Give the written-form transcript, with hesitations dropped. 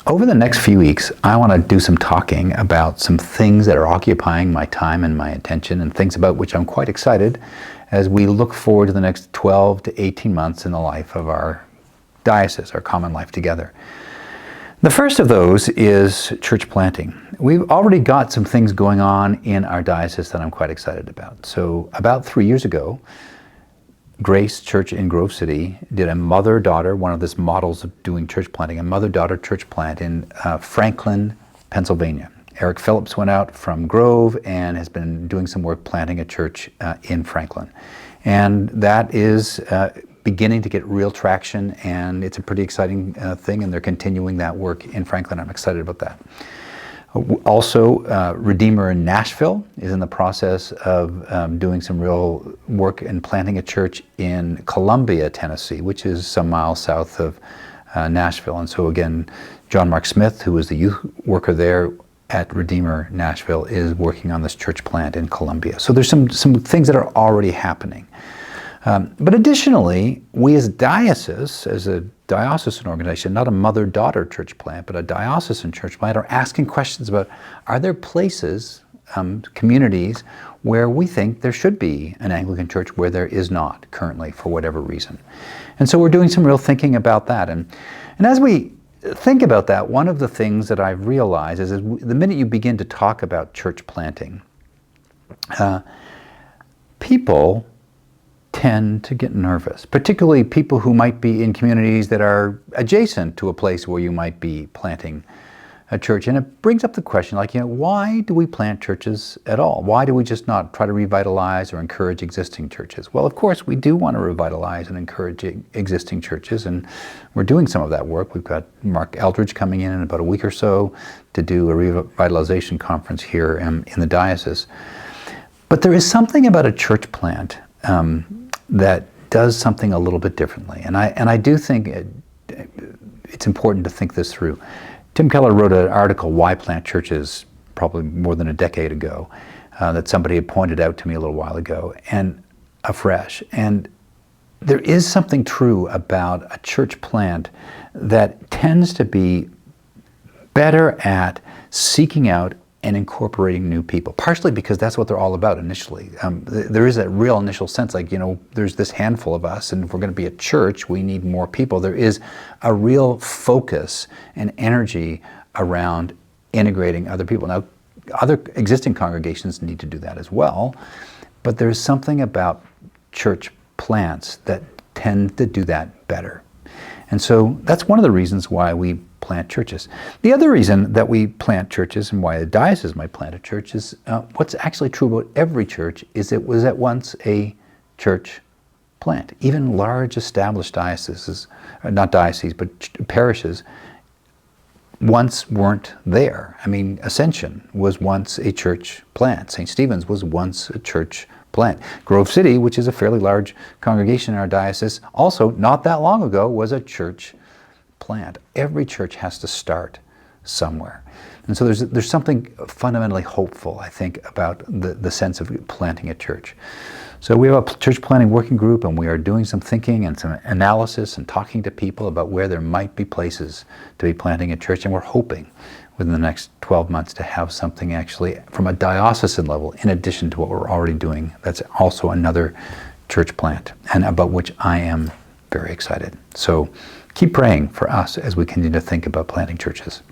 Over the next few weeks, I want to do some talking about some things that are occupying my time and my attention, and things about which I'm quite excited as we look forward to the next 12 to 18 months in the life of our diocese, our common life together. The first of those is church planting. We've already got some things going on in our diocese that I'm quite excited about. So about 3 years ago, Grace Church in Grove City did a mother-daughter, one of these models of doing church planting, a mother-daughter church plant in Franklin, Pennsylvania. Eric Phillips went out from Grove and has been doing some work planting a church in Franklin. And that is beginning to get real traction, and it's a pretty exciting thing, and they're continuing that work in Franklin. I'm excited about that. Also, Redeemer in Nashville is in the process of doing some real work and planting a church in Columbia, Tennessee, which is some miles south of Nashville. And so again, John Mark Smith, who is the youth worker there at Redeemer Nashville, is working on this church plant in Columbia. So there's some things that are already happening. But additionally, we as diocese, as a diocesan organization, not a mother-daughter church plant, but a diocesan church plant, are asking questions about, are there places, communities, where we think there should be an Anglican church where there is not currently, for whatever reason. And so we're doing some real thinking about that. And as we think about that, one of the things that I've realized is the minute you begin to talk about church planting, people tend to get nervous, particularly people who might be in communities that are adjacent to a place where you might be planting a church. And it brings up the question, like, why do we plant churches at all? Why do we just not try to revitalize or encourage existing churches? Well, of course, we do want to revitalize and encourage existing churches, and we're doing some of that work. We've got Mark Eldridge coming in about a week or so to do a revitalization conference here in the diocese. But there is something about a church plant that does something a little bit differently. And I do think it's important to think this through. Tim Keller wrote an article, Why Plant Churches, probably more than a decade ago, that somebody had pointed out to me a little while ago, and afresh. And there is something true about a church plant that tends to be better at seeking out and incorporating new people, partially because that's what they're all about initially. There is a real initial sense, like, there's this handful of us, and if we're going to be a church, we need more people. There is a real focus and energy around integrating other people. Now, other existing congregations need to do that as well, but there's something about church plants that tend to do that better. And so that's one of the reasons why we plant churches. The other reason that we plant churches, and why a diocese might plant a church, is what's actually true about every church is it was at once a church plant. Even large established dioceses, not dioceses, but parishes, once weren't there. I mean, Ascension was once a church plant. St. Stephen's was once a church plant. Grove City, which is a fairly large congregation in our diocese, also not that long ago was a church plant. Every church has to start somewhere. And so there's something fundamentally hopeful, I think, about the sense of planting a church. So we have a church planting working group, and we are doing some thinking and some analysis and talking to people about where there might be places to be planting a church, and we're hoping within the next 12 months to have something actually from a diocesan level, in addition to what we're already doing, that's also another church plant, and about which I am very excited. So keep praying for us as we continue to think about planting churches.